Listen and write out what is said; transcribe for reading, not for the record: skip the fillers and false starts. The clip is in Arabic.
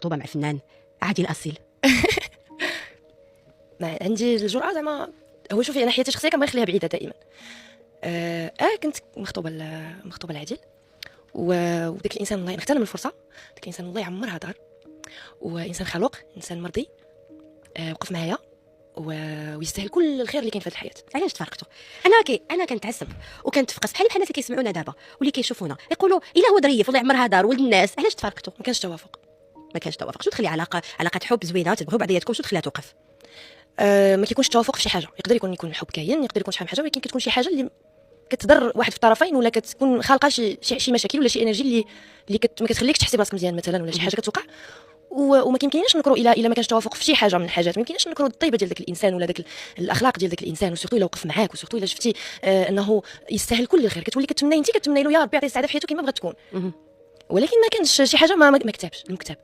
مخطوبه مع فنان عادي الاصيل؟ ما عندي الجرأة زعما. هو شوفي انا حياتي الشخصيه كنبغي نخليها بعيده دائما. كنت مخطوبه لعادل، وداك الانسان الله نغتنم الفرصه. داك الانسان الله يعمرها دار، وانسان خلوق، انسان مرضي، وقف معايا ويستاهل كل الخير اللي كاين في هذه الحياه. علاش تفارقتوا؟ انا كنتعصب وكنتفقس بحال الناس اللي كيسمعونا دابا واللي كيشوفونا يقولوا الا هو ظريف والله يعمرها دار ولد الناس. علاش تفارقتوا؟ ما كانش توافق. شو تخلي علاقه حب زوينه وتبغوا بعضياتكم شو تخليها توقف؟ ما كيكونش توافق في شي حاجه. يقدر يكون الحب كاين، يقدر يكون شحال من حاجه، ولكن كتكون شي حاجه اللي كتضر واحد في الطرفين، ولا كتكون خالقه شي مشاكل ولا شي انرجي اللي ما كتخليكش تحسي براسك مزيان مثلا، ولا شي حاجه كتوقع. وما كيمكنناش نكروا الا ما كانش توافق في شي حاجه من الحاجات. ما يمكنناش نكروا الطيبه ديال داك الانسان ولا داك الاخلاق ديال داك الانسان، وسورتو الا وقف معاك، وسورتو الا شفتي انه يستاهل كل الخير. كتولي كتمني له يا ربي يعطيه السعاده في حياته كما بغات تكون. ولكن ما كانش شي حاجه ما كتبش المكتب.